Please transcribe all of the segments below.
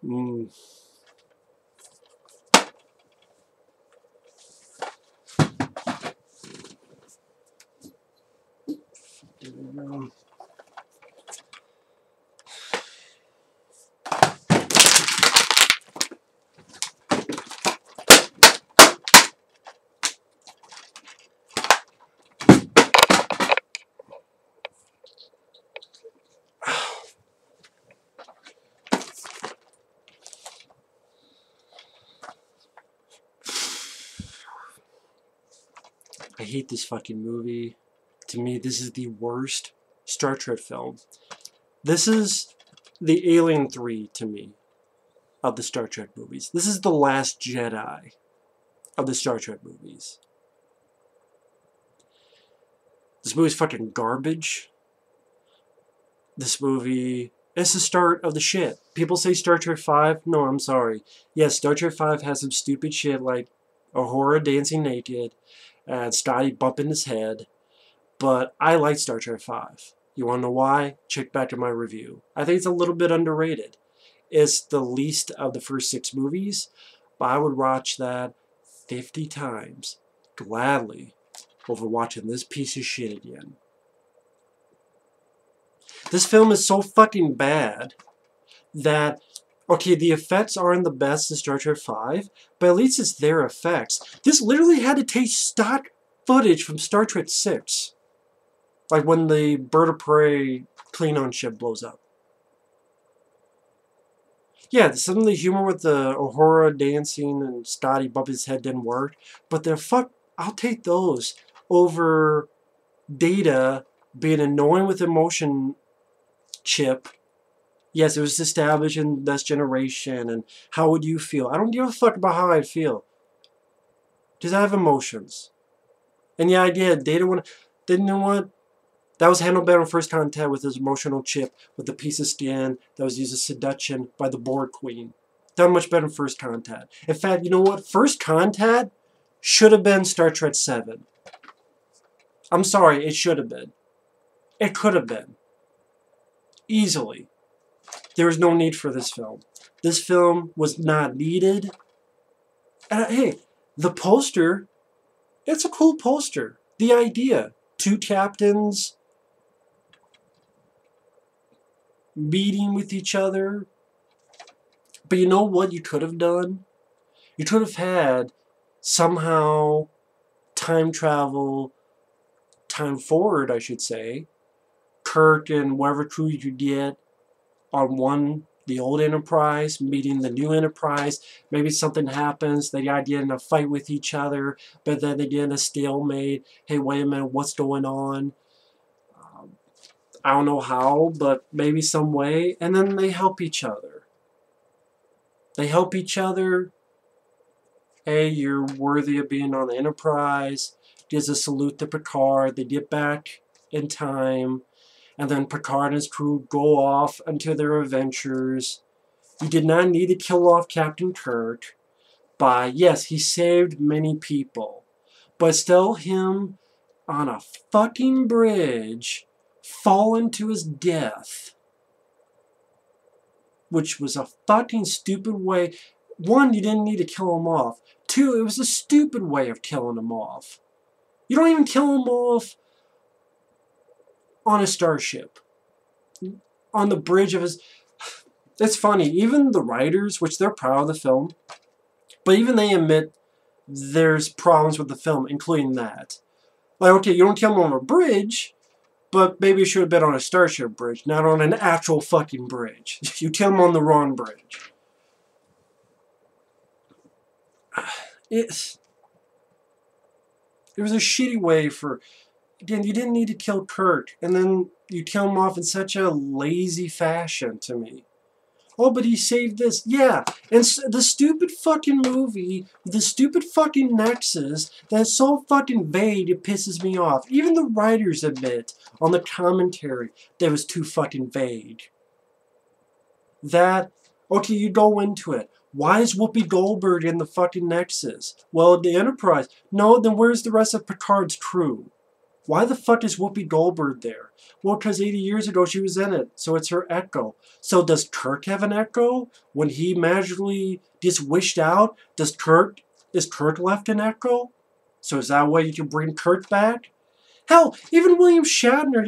Mm. I hate this fucking movie. To me, this is the worst Star Trek film. This is the Alien 3 to me of the Star Trek movies. This is the Last Jedi of the Star Trek movies. This movie's fucking garbage. This movie is the start of the shit. People say Star Trek 5. No, I'm sorry. Yes, Star Trek 5 has some stupid shit like Uhura dancing naked and Scotty bumping his head. But I like Star Trek 5. You want to know why? Check back to my review. I think it's a little bit underrated. It's the least of the first 6 movies, but I would watch that 50 times, gladly, over watching this piece of shit again. This film is so fucking bad that, okay, the effects aren't the best in Star Trek 5, but at least it's their effects. This literally had to take stock footage from Star Trek 6. Like when the bird of prey Klingon ship blows up. Yeah, some of the humor with the Uhura dancing and Scotty bumping his head didn't work, but I'll take those over Data being annoying with emotion chip. Yes, it was established in this generation, and how would you feel? I don't give a fuck about how I'd feel. Because I have emotions. And yeah, I did. Data didn't want. That was handled better in First Contact with his emotional chip, with the piece of skin that was used as seduction by the Borg Queen. Done much better in First Contact. In fact, you know what? First Contact should have been Star Trek 7. I'm sorry, it should have been. It could have been. Easily. There was no need for this film. This film was not needed. And hey, the poster, it's a cool poster. The idea. 2 captains meeting with each other. But you know what you could have done? You could have had somehow time travel, time forward, I should say. Kirk and whatever crew you get on the old Enterprise, meeting the new Enterprise. Maybe something happens, they got in a fight with each other, but then they get in a stalemate. Hey, wait a minute, what's going on? I don't know how, but maybe some way. And then they help each other. They help each other. Hey, you're worthy of being on the Enterprise. Gives a salute to Picard. They get back in time. And then Picard and his crew go off into their adventures. You did not need to kill off Captain Kirk. Yes, he saved many people. But still him on a fucking bridge falling to his death. Which was a fucking stupid way. 1, you didn't need to kill him off. 2, it was a stupid way of killing him off. You don't even kill him off on a starship. On the bridge of his... It's funny, even the writers, which they're proud of the film, but even they admit there's problems with the film, including that. Like, okay, you don't kill him on a bridge, but maybe you should have been on a starship bridge, not on an actual fucking bridge. You kill him on the wrong bridge. It was a shitty way for... Again, you didn't need to kill Kirk, and then you kill him off in such a lazy fashion to me. Oh, but he saved this. Yeah, and the stupid fucking movie, the stupid fucking nexus, that's so fucking vague it pisses me off. Even the writers admit on the commentary that it was too fucking vague. That, okay, you go into it. Why is Whoopi Goldberg in the fucking nexus? Well, the Enterprise. No, then where's the rest of Picard's crew? Why the fuck is Whoopi Goldberg there? Well, because 80 years ago she was in it, so it's her echo. So does Kirk have an echo? When he magically gets wished out, is Kirk left an echo? So is that why you can bring Kirk back? Hell, even William Shatner,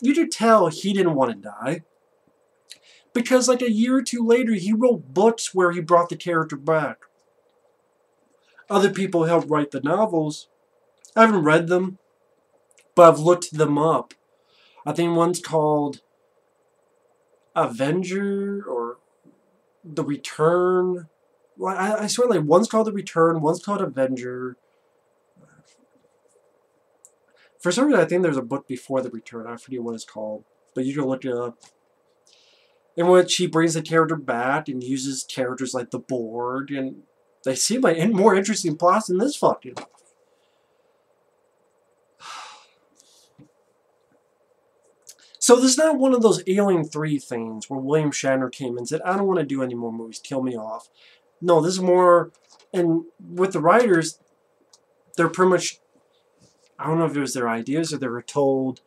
you could tell he didn't want to die. Because like a year or two later, he wrote books where he brought the character back. Other people helped write the novels. I haven't read them, but I've looked them up. I think one's called Avenger or The Return. Well, I swear, like, one's called The Return, one's called Avenger. For some reason, I think there's a book before The Return. I forget what it's called, but you can look it up. In which he brings the character back and uses characters like the Borg, and they seem like more interesting plots than this fucking. So this is not one of those Alien 3 things where William Shatner came and said, I don't want to do any more movies, kill me off. No, this is more, and with the writers, they're pretty much, I don't know if it was their ideas or they were told,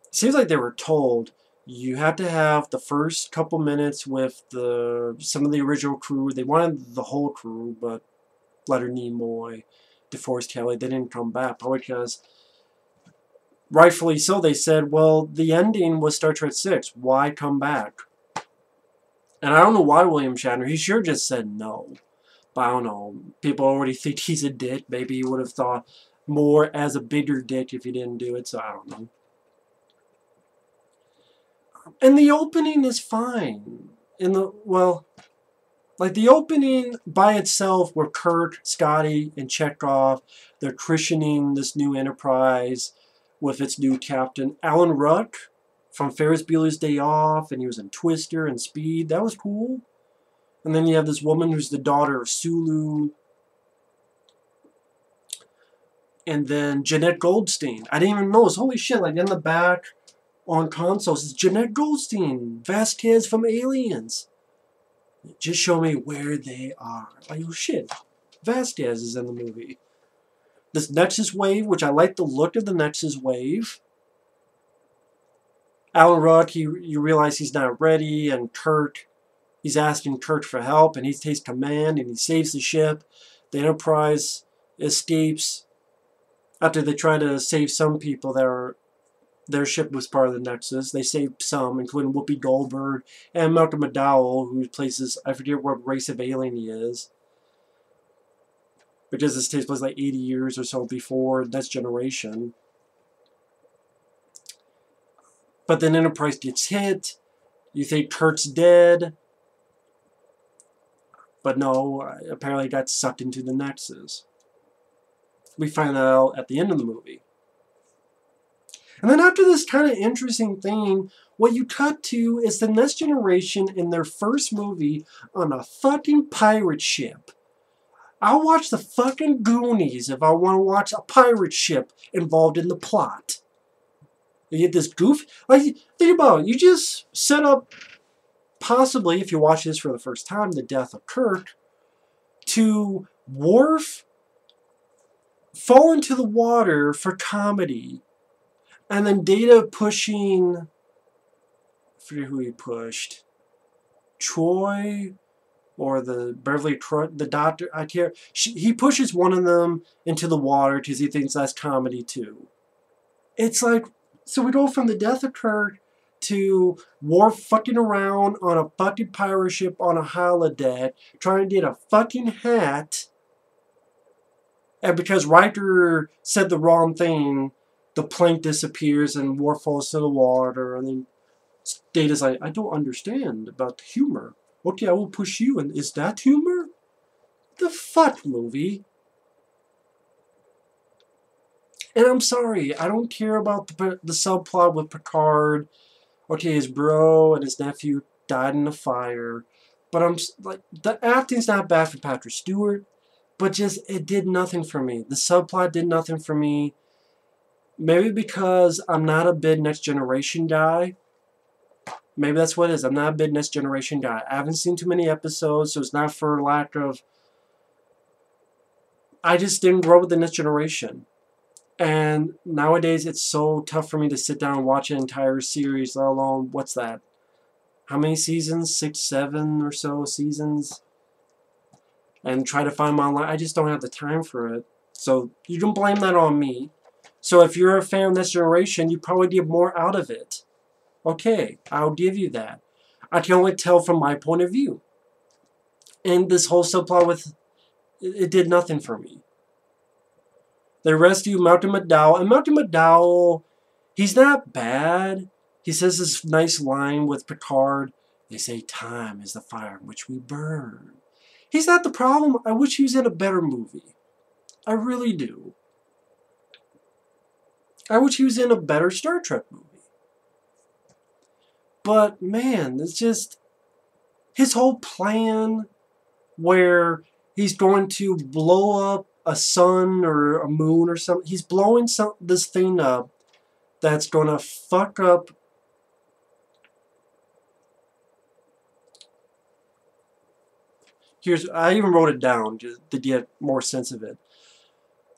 it seems like they were told, you have to have the first couple minutes with some of the original crew. They wanted the whole crew, but Leonard Nimoy, DeForest Kelley, they didn't come back. Probably because, rightfully so, they said, well, the ending was Star Trek 6. Why come back? And I don't know why William Shatner, he sure just said no. But I don't know. People already think he's a dick. Maybe he would have thought more as a bigger dick if he didn't do it, so I don't know. And the opening is fine. Like the opening by itself where Kirk, Scotty, and Chekhov, they're christening this new Enterprise with its new captain. Alan Ruck from Ferris Bueller's Day Off, and he was in Twister and Speed. That was cool. And then you have this woman who's the daughter of Sulu. And then Jeanette Goldstein. I didn't even notice. Holy shit, like in the back on consoles, it's Jeanette Goldstein, Vasquez from Aliens. Just show me where they are. Like, oh shit, Vasquez is in the movie. This Nexus Wave, which I like the look of the Nexus Wave. Alan Ruck, you realize he's not ready, and Kirk, he's asking Kirk for help, and he takes command, and he saves the ship. The Enterprise escapes after they try to save some people that are. Their ship was part of the Nexus. They saved some, including Whoopi Goldberg and Malcolm McDowell, who plays I forget what race of alien he is. Because this takes place like 80 years or so before Next Generation. But then Enterprise gets hit. You think Kirk's dead. But no, apparently he got sucked into the Nexus. We find that out at the end of the movie. And then after this kind of interesting thing, what you cut to is the Next Generation in their first movie on a fucking pirate ship. I'll watch the fucking Goonies if I want to watch a pirate ship involved in the plot. You get this goof. Like, think about it. You just set up, possibly, if you watch this for the first time, the death of Kirk, to Worf fall into the water for comedy. And then Data pushing, I forget who he pushed, Troy or the Beverly, the doctor, I can't, he pushes one of them into the water because he thinks that's comedy too. It's like, so we go from the death of Kirk to Worf fucking around on a fucking pirate ship on a holodeck trying to get a fucking hat, and because Riker said the wrong thing, the plank disappears and Worf falls to the water, and then Data's like, I don't understand about the humor. Okay, I will push you, and is that humor? The fuck, movie? And I'm sorry, I don't care about the subplot with Picard. Okay, his bro and his nephew died in a fire, but I'm like, the acting's not bad for Patrick Stewart, but just, it did nothing for me. The subplot did nothing for me. Maybe because I'm not a big Next Generation guy. Maybe that's what it is. I'm not a big Next Generation guy. I haven't seen too many episodes, so it's not for lack of... I just didn't grow up with the Next Generation. And nowadays, it's so tough for me to sit down and watch an entire series, let alone, what's that? How many seasons? 6, 7 or so seasons? And try to find them online. I just don't have the time for it. So you can blame that on me. So if you're a fan of this generation, you probably get more out of it. Okay, I'll give you that. I can only tell from my point of view. And this whole subplot with... it did nothing for me. They rescue Malcolm McDowell. And Malcolm McDowell, he's not bad. He says this nice line with Picard. They say time is the fire in which we burn. He's not the problem. I wish he was in a better movie. I really do. I wish he was in a better Star Trek movie. But, man, it's just... his whole plan where he's going to blow up a sun or a moon or something. He's blowing this thing up that's going to fuck up... I even wrote it down just to get more sense of it.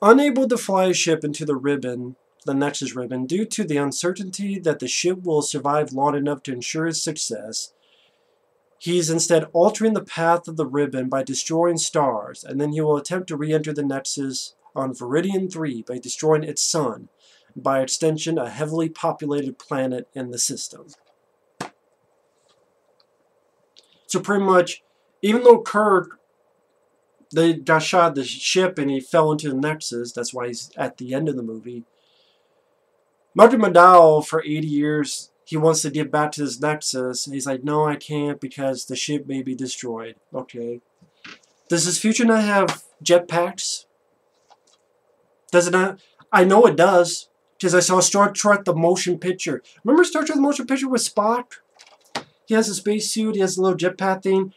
Unable to fly a ship into the ribbon, the Nexus ribbon, due to the uncertainty that the ship will survive long enough to ensure its success, he's instead altering the path of the ribbon by destroying stars, and then he will attempt to re-enter the Nexus on Viridian 3 by destroying its sun, and by extension a heavily populated planet in the system. So pretty much, even though Kirk, they got shot at the ship and he fell into the Nexus, that's why he's at the end of the movie. Malcolm McDowell, for 80 years, he wants to get back to this Nexus. And he's like, no, I can't because the ship may be destroyed. Okay. Does his future not have jetpacks? Does it not? I know it does. Because I saw Star Trek the motion picture. Remember Star Trek the motion picture with Spock? He has a spacesuit. He has a little jetpack thing.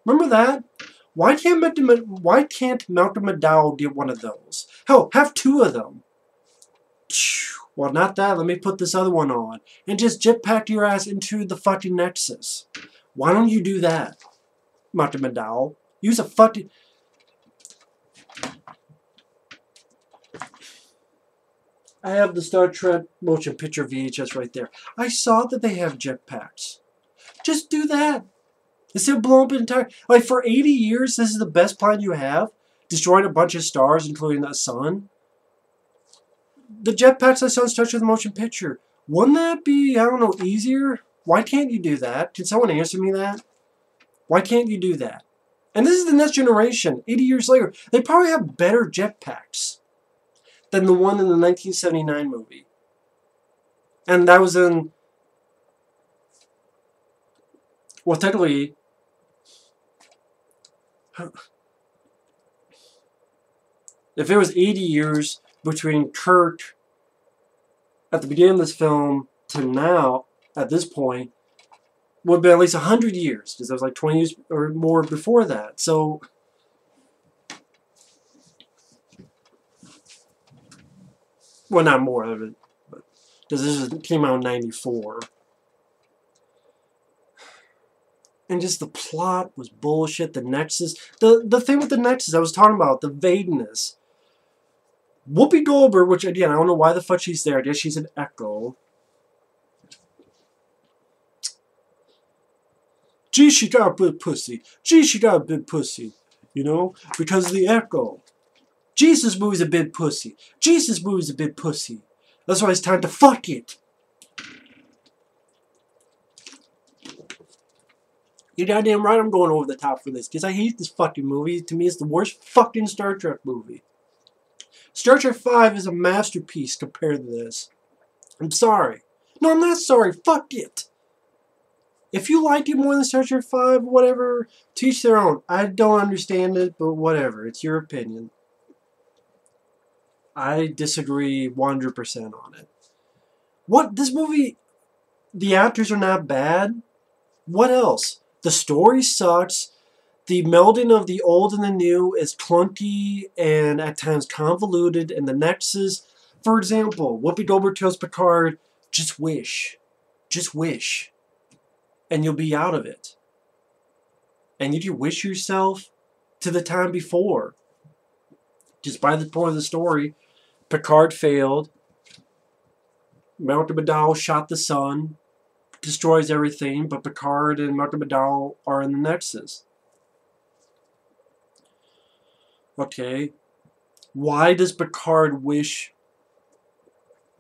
Remember that? Why can't Malcolm McDowell get one of those? Hell, have 2 of them. Well, not that. Let me put this other one on. And just jetpack your ass into the fucking Nexus. Why don't you do that, Malcolm McDowell? Use a fucking... I have the Star Trek motion picture VHS right there. I saw that they have jetpacks. Just do that. Instead of blowing up an entire... like, for 80 years, this is the best plan you have? Destroying a bunch of stars, including the sun? The jetpacks I saw in Star Trek the motion picture. Wouldn't that be, I don't know, easier? Why can't you do that? Can someone answer me that? Why can't you do that? And this is the next generation, 80 years later. They probably have better jetpacks than the one in the 1979 movie. And that was in... well, technically... if it was 80 years between Kirk at the beginning of this film to now, at this point, would have been at least 100 years, because there was like 20 years or more before that. So, well, not more of it, but because this came out in 94. And just the plot was bullshit. The Nexus, the thing with the Nexus I was talking about, the vagueness. Whoopi Goldberg, which again, I don't know why the fuck she's there. I guess she's an Echo. Gee, she got a big pussy. Gee, she got a big pussy. You know? Because of the Echo. Jesus movie's a big pussy. Jesus movie's a big pussy. That's why it's time to fuck it. You're goddamn right I'm going over the top for this. Because I hate this fucking movie. To me, it's the worst fucking Star Trek movie. Star Trek V is a masterpiece compared to this. I'm sorry. No, I'm not sorry. Fuck it. If you like it more than Star Trek V, whatever, teach their own. I don't understand it, but whatever. It's your opinion. I disagree 100% on it. What? This movie, the actors are not bad. What else? The story sucks. The melding of the old and the new is clunky and at times convoluted. And the Nexus, for example, Whoopi Goldberg tells Picard, just wish. Just wish. And you'll be out of it. And you can wish yourself to the time before. Just by the point of the story, Picard failed. Malcolm McDowell shot the sun, destroys everything, but Picard and Malcolm McDowell are in the Nexus. Okay. Why does Picard wish,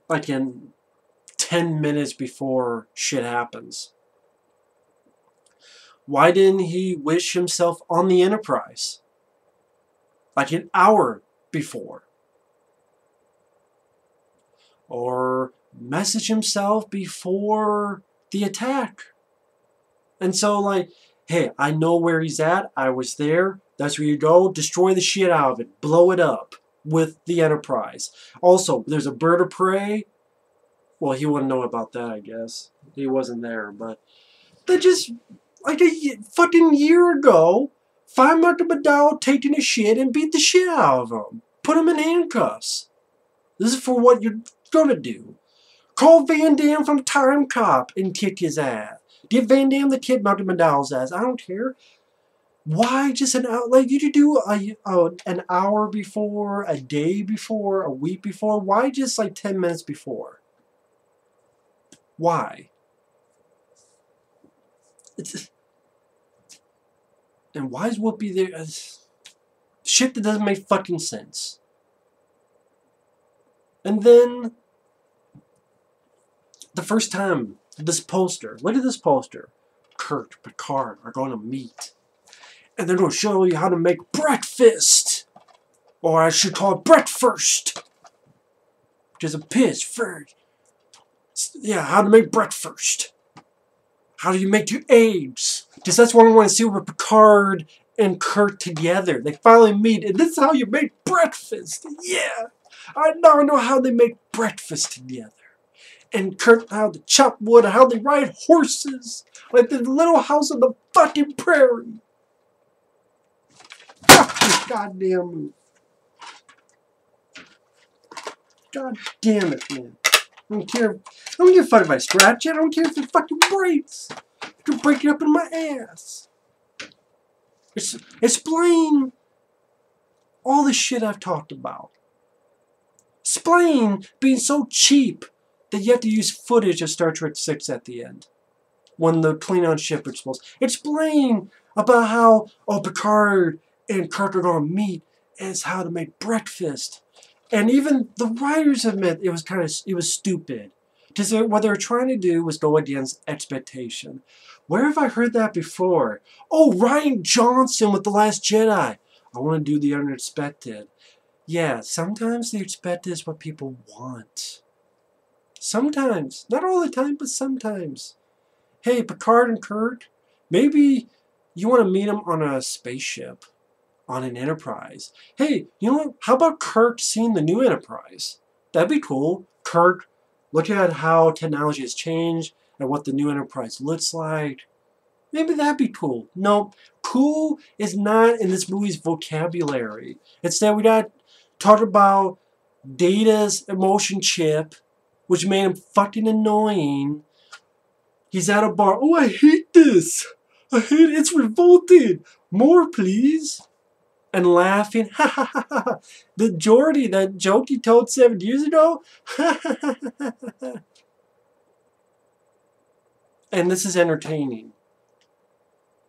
like in 10 minutes before shit happens? Why didn't he wish himself on the Enterprise? Like an hour before? Or message himself before the attack? And so, like, hey, I know where he's at. I was there. That's where you go. Destroy the shit out of it. Blow it up with the Enterprise. Also, there's a bird of prey. Well, he wouldn't know about that, I guess. He wasn't there, but they just, like a fucking year ago, find Malcolm McDowell taking a shit and beat the shit out of him. Put him in handcuffs. This is for what you're gonna do. Call Van Damme from Time Cop and kick his ass. Give Van Damme the kick Malcolm McDowell's ass. I don't care. Why just an hour? Like, you could do an hour before, a day before, a week before. Why just like 10 minutes before? Why? And why is Whoopi there? Shit that doesn't make fucking sense. And then, the first time, this poster. Look at this poster. Kirk, Picard are going to meet. And they're going to show you how to make breakfast. Or I should call it breakfast. Which is a piss first. Yeah, how to make breakfast. How do you make your eggs? Because that's what I want to see with Picard and Kirk together. They finally meet, and this is how you make breakfast. Yeah, I now know how they make breakfast together. And Kirk, how to chop wood, how they ride horses. Like the little house on the fucking prairie. Fuck this goddamn movie. God damn it, man. I don't care. I don't give a fuck if I scratch it. I don't care if it fucking breaks. I can break it up in my ass. Explain all the shit I've talked about. Explain being so cheap that you have to use footage of Star Trek 6 at the end. When the Klingon ship explodes. Explain about how, oh, Picard and Kirk are going to meet as how to make breakfast. And even the writers admit it was stupid. Because what they were trying to do was go against expectation. Where have I heard that before? Oh, Rian Johnson with The Last Jedi. I want to do the unexpected. Yeah, sometimes the expected is what people want. Sometimes. Not all the time, but sometimes. Hey, Picard and Kirk, maybe you want to meet them on a spaceship. On an Enterprise. Hey, you know what? How about Kirk seeing the new Enterprise? That'd be cool. Kirk, looking at how technology has changed and what the new Enterprise looks like. Maybe that'd be cool. No, cool is not in this movie's vocabulary. Instead, we got talk about Data's emotion chip, which made him fucking annoying. He's at a bar. Oh, I hate this. I hate it. It's revolting. More, please. And laughing. Ha ha ha ha. The Geordie, that joke he told 7 years ago. Ha ha ha ha ha. And this is entertaining.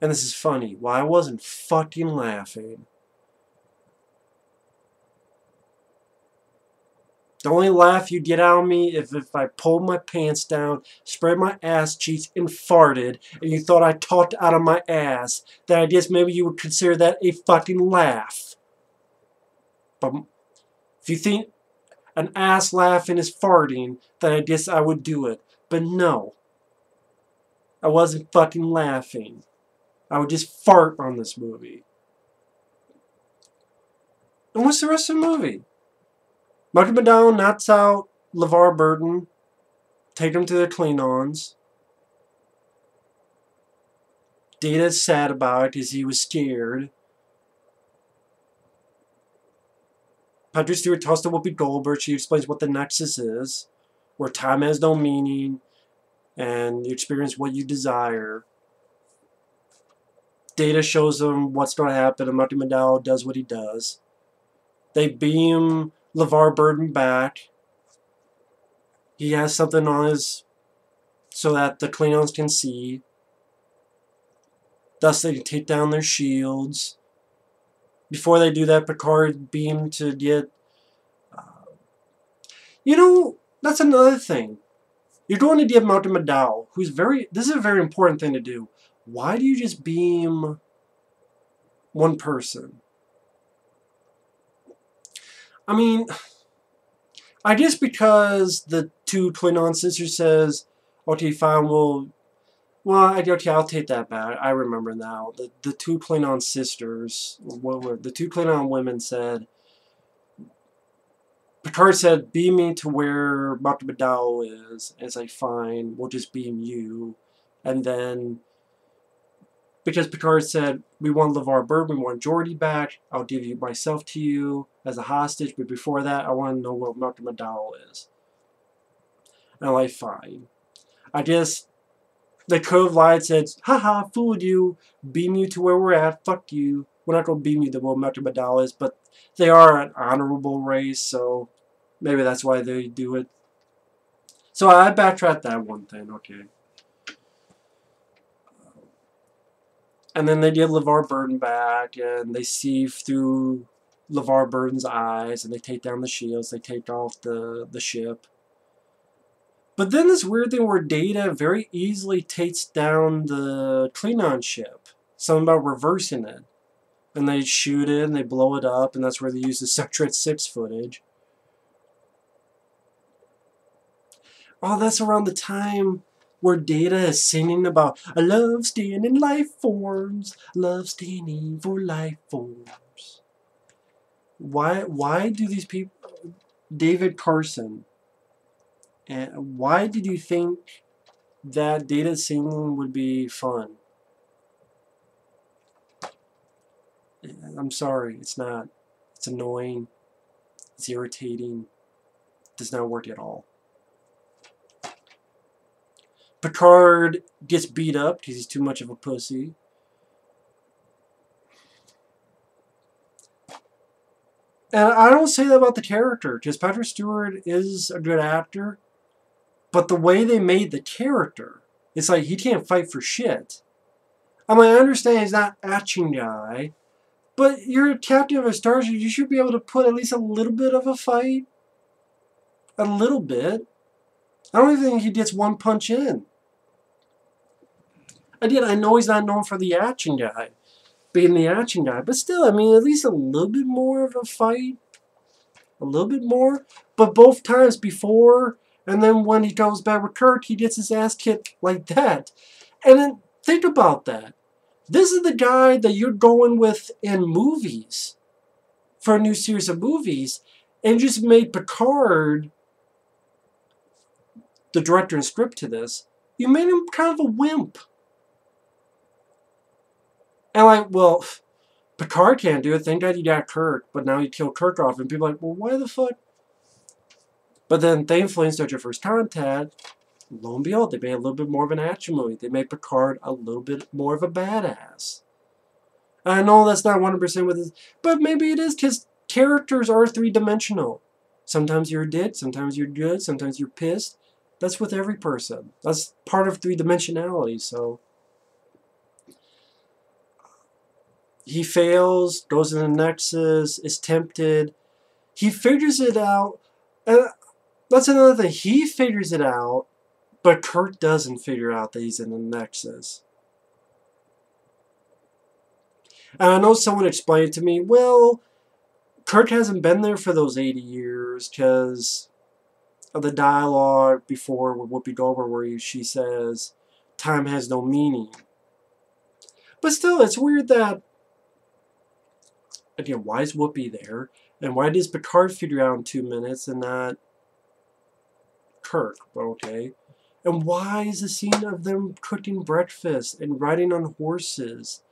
And this is funny. Well, I wasn't fucking laughing. The only laugh you'd get out of me if I pulled my pants down, spread my ass cheeks, and farted, and you thought I talked out of my ass, then I guess maybe you would consider that a fucking laugh. But if you think an ass laughing is farting, then I guess I would do it. But no. I wasn't fucking laughing. I would just fart on this movie. And what's the rest of the movie? Malcolm McDowell knocks out LeVar Burton. Take him to the Klingons. Data's sad about it because he was scared. Patrick Stewart talks to Whoopi Goldberg. She explains what the Nexus is. Where time has no meaning. And you experience what you desire. Data shows them what's going to happen. And Malcolm McDowell does what he does. They beam LeVar Burton back. He has something on his... so that the Klingons can see. Thus they can take down their shields. Before they do that, Picard beamed to get... you know, that's another thing. You're going to get Malcolm McDowell, who's very... this is a very important thing to do. Why do you just beam one person? I mean, I guess because the two Klingon sisters says, okay, fine, well, okay, I'll take that back. I remember now. The two Klingon sisters, the two Klingon women said, Picard said, beam me to where Dr. McDowell is. And it's like, fine, we'll just beam you. And then, because Picard said, we want LeVar Burton, we want Geordi back, I'll give you myself to you as a hostage, but before that, I want to know where Dr. McDowell is. And I'm like, fine. I guess they could have lied and said, haha, fooled you, beam you to where we're at, fuck you. We're not going to beam you to where Dr. McDowell is, but they are an honorable race, so maybe that's why they do it. So I backtracked that one thing, okay. And then they get LeVar Burton back, and they see through LeVar Burton's eyes, and they take down the shields, they take off the ship. But then this weird thing where Data very easily takes down the Klingon ship. Something about reversing it. And they shoot it, and they blow it up, and that's where they use the Sectret 6 footage. Oh, that's around the time where Data is singing about, I love standing life forms, love standing for life forms. Why do these people... David Carson, and why did you think that Data singing would be fun? I'm sorry, it's not. It's annoying. It's irritating. It does not work at all. Picard gets beat up because he's too much of a pussy. And I don't say that about the character, because Patrick Stewart is a good actor. But the way they made the character, it's like he can't fight for shit. I mean, I understand he's not an action guy, but you're a captain of a starship. You should be able to put at least a little bit of a fight. A little bit. I don't even think he gets one punch in. Again, I know he's not known for the action guy, being the action guy, but still, I mean, at least a little bit more of a fight. A little bit more. But both times before, and then when he goes back with Kirk, he gets his ass kicked like that. And then, think about that. This is the guy that you're going with in movies, for a new series of movies, and just made Picard, the director and script to this, you made him kind of a wimp. And like, well, Picard can't do it. Thank God you got Kirk, but now you kill Kirk off, and people are like, well, why the fuck? But then, thankfully, in Star Trek First Contact, lo and behold, they made a little bit more of an action movie. They made Picard a little bit more of a badass. And I know that's not 100% with this, but maybe it is, because characters are three-dimensional. Sometimes you're a dick, sometimes you're good, sometimes you're pissed. That's with every person. That's part of three-dimensionality, so... He fails, goes in the Nexus, is tempted. He figures it out. And that's another thing. He figures it out, but Kirk doesn't figure out that he's in the Nexus. And I know someone explained to me, well, Kirk hasn't been there for those 80 years because of the dialogue before with Whoopi Goldberg where she says, time has no meaning. But still, it's weird that, again, why is Whoopi there? And why does Picard figure out in 2 minutes and not Kirk? But okay. And why is the scene of them cooking breakfast and riding on horses?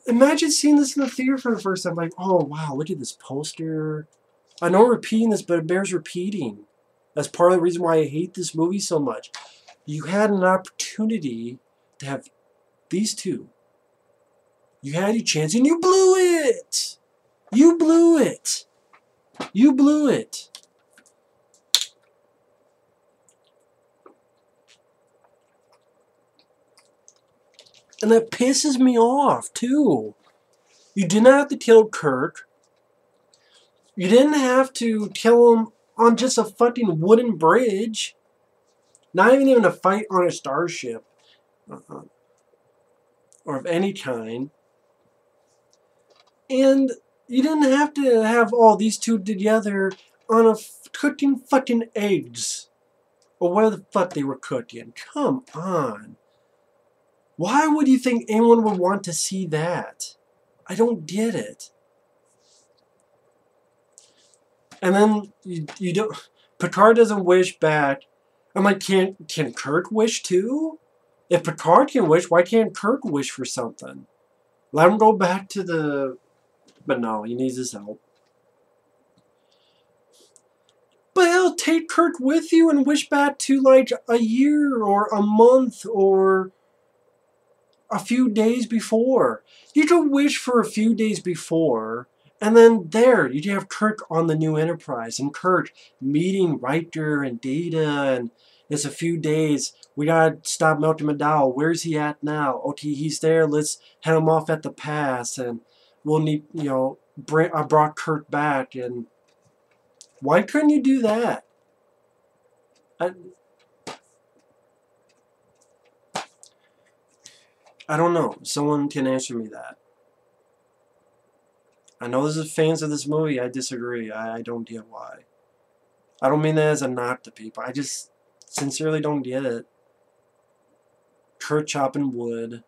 Imagine seeing this in the theater for the first time. Like, oh, wow, look at this poster. I know I'm repeating this, but it bears repeating. That's part of the reason why I hate this movie so much. You had an opportunity to have these two. You had your chance and you blew it. You blew it. You blew it. And that pisses me off, too. You didn't have to kill Kirk. You didn't have to kill him on just a fucking wooden bridge. Not even a fight on a starship. Or of any kind. And you didn't have to have all these two together on a cooking fucking eggs. Or where the fuck they were cooking. Come on. Why would you think anyone would want to see that? I don't get it. And then you don't. Picard doesn't wish back. I'm like, can Kirk wish too? If Picard can wish, why can't Kirk wish for something? Let him go back to the. But no, he needs his help. But hell, take Kirk with you and wish back to like a year or a month or a few days before. You could wish for a few days before, and then there, you have Kirk on the new Enterprise, and Kirk meeting Riker and Data, and it's a few days. We gotta stop Melty McDowell. Where's he at now? Okay, he's there. Let's head him off at the pass, and we'll need, I brought Kirk back, and why couldn't you do that? I don't know. Someone can answer me that. I know this is fans of this movie. I disagree. I don't get why. I don't mean that as a knock to people. I just sincerely don't get it. Kirk chopping wood.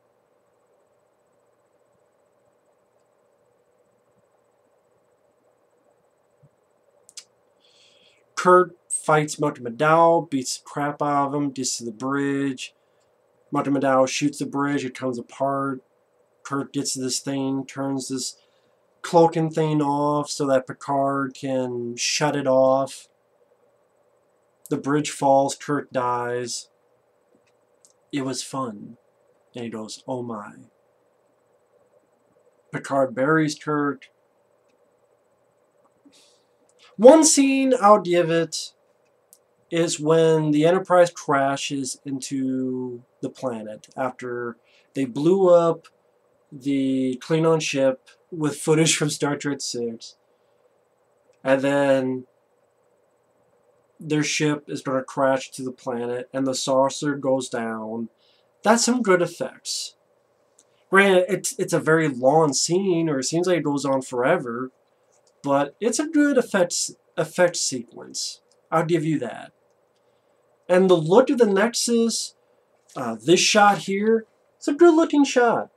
Kirk fights Melty McDowell, beats the crap out of him, gets to the bridge. Melty McDowell shoots the bridge, it comes apart. Kirk gets to this thing, turns this cloaking thing off so that Picard can shut it off. The bridge falls, Kirk dies. It was fun. And he goes, oh my. Picard buries Kirk. One scene I'll give it is when the Enterprise crashes into the planet after they blew up the Klingon ship with footage from Star Trek VI. And then their ship is going to crash to the planet and the saucer goes down. That's some good effects. Granted, it's a very long scene, or it seems like it goes on forever, but it's a good effect sequence. I'll give you that. And the look of the Nexus, this shot here, it's a good looking shot.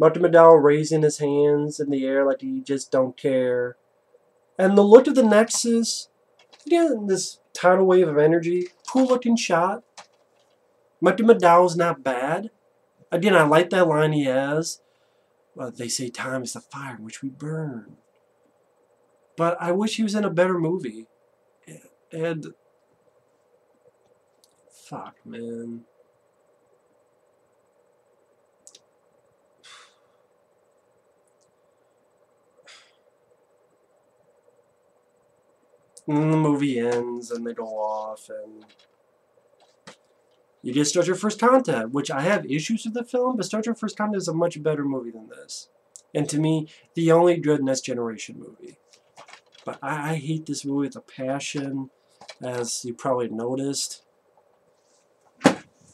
Melty McDowell raising his hands in the air like he just don't care. And the look of the Nexus, again, this tidal wave of energy, cool looking shot. Melty McDowell's not bad. Again, I like that line he has. They say time is the fire in which we burn. But I wish he was in a better movie. And fuck, man. And the movie ends and they go off and you get Star Trek First Contact, which I have issues with the film, but Star Trek First Contact is a much better movie than this. And to me, the only good Next Generation movie. But I hate this movie with a passion, as you probably noticed.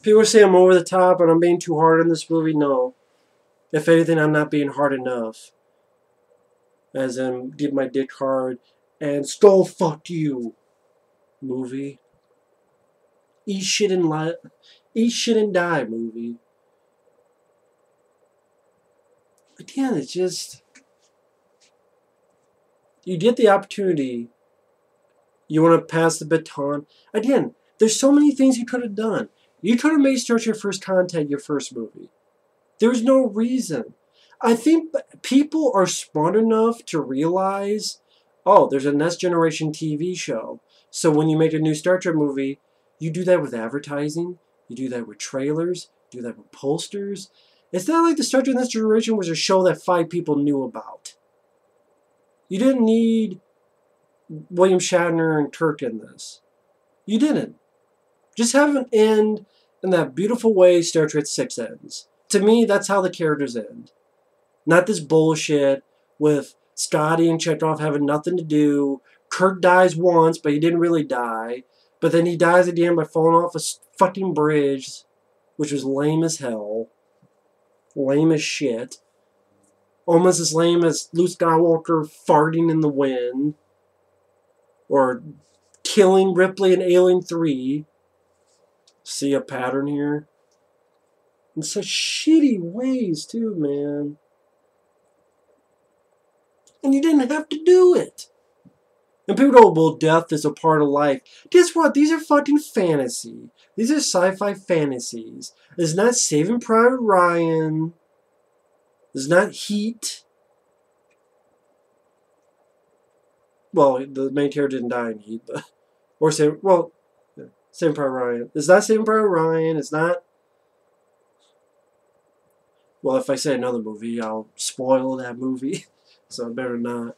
People say I'm over the top and I'm being too hard on this movie. No. If anything, I'm not being hard enough. As in, give my dick hard and skull fuck you movie. Eat shit and die movie. Again, it's just, you get the opportunity, you want to pass the baton. Again, there's so many things you could have done. You could have made Star Trek First Contact your first movie. There's no reason. I think people are smart enough to realize, oh, there's a Next Generation TV show. So when you make a new Star Trek movie, you do that with advertising, you do that with trailers, you do that with posters. It's not like the Star Trek Next Generation was a show that 5 people knew about. You didn't need William Shatner and Kirk in this. You didn't. Just have an end in that beautiful way Star Trek 6 ends. To me, that's how the characters end. Not this bullshit with Scotty and Chekhov having nothing to do. Kirk dies once, but he didn't really die. But then he dies at the end by falling off a fucking bridge, which was lame as hell. Lame as shit. Almost as lame as Luke Skywalker farting in the wind. Or killing Ripley in Alien 3. See a pattern here? In such shitty ways, too, man. And you didn't have to do it. And people go, well, death is a part of life. Guess what? These are fucking fantasy. These are sci-fi fantasies. It's not Saving Private Ryan. It's not Heat. Well, the main character didn't die in Heat, but... Or Saving Private Ryan. It's not Saving Private Ryan. It's not... Well, if I say another movie, I'll spoil that movie. So I better not.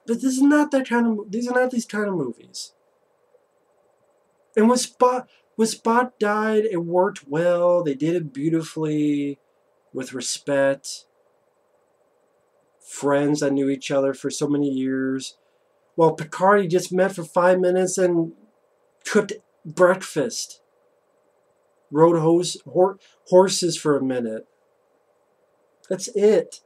But this is not that kind of... These are not these kind of movies. And when Spot died, it worked well. They did it beautifully. With respect. Friends that knew each other for so many years. While Picard, he just met for 5 minutes and cooked breakfast. Rode horses for a minute. That's it.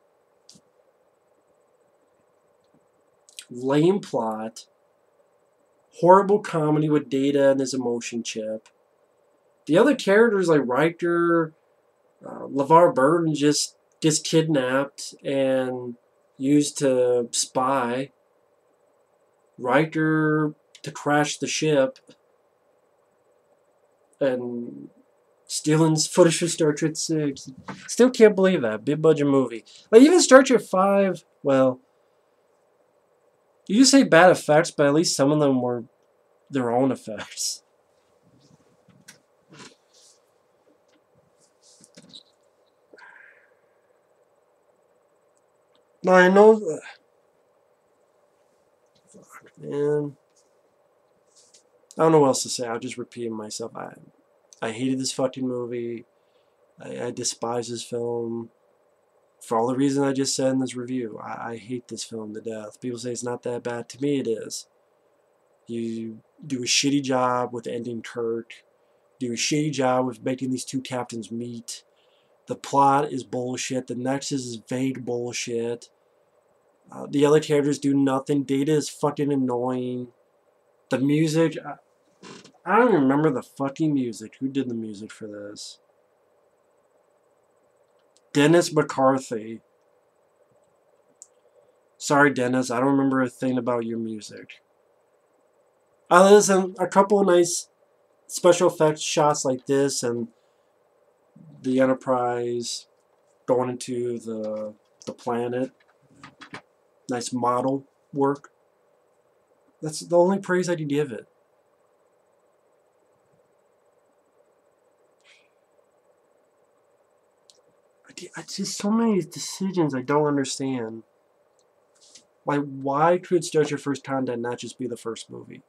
Lame plot. Horrible comedy with Data and his emotion chip. The other characters like Riker, LeVar Burton just gets kidnapped and used to spy. Riker to crash the ship. And stealing footage for Star Trek 6. Still can't believe that. Big budget movie. Like, even Star Trek 5, well... You just say bad effects, but at least some of them were their own effects. Now, I know... Fuck, man. I don't know what else to say. I'll just repeat myself. I hated this fucking movie. I despise this film. For all the reasons I just said in this review. I hate this film to death. People say it's not that bad. To me, it is. You do a shitty job with ending Kirk. Do a shitty job with making these two captains meet. The plot is bullshit. The Nexus is vague bullshit. The other characters do nothing. Data is fucking annoying. The music... I don't even remember the fucking music. Who did the music for this? Dennis McCarthy. Sorry, Dennis. I don't remember a thing about your music. Other than a couple of nice special effects shots like this and the Enterprise going into the planet. Nice model work. That's the only praise I can give it. Just so many decisions I don't understand. Like, why could Star Trek First Contact not just be the first movie?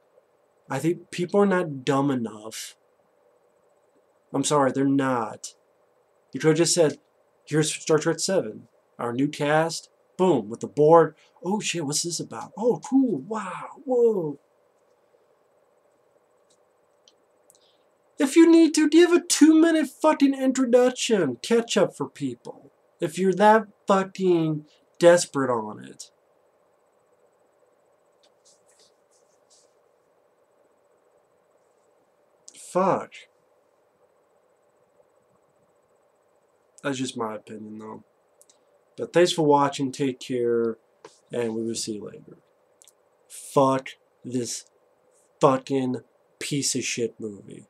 I think people are not dumb enough. I'm sorry, they're not. You could have just said, here's Star Trek 7. Our new cast. Boom. With the board. Oh shit, what's this about? Oh, cool. Wow. Whoa. If you need to, give a 2-minute fucking introduction. Catch up for people. If you're that fucking desperate on it. Fuck. That's just my opinion, though. But thanks for watching. Take care. And we will see you later. Fuck this fucking piece of shit movie.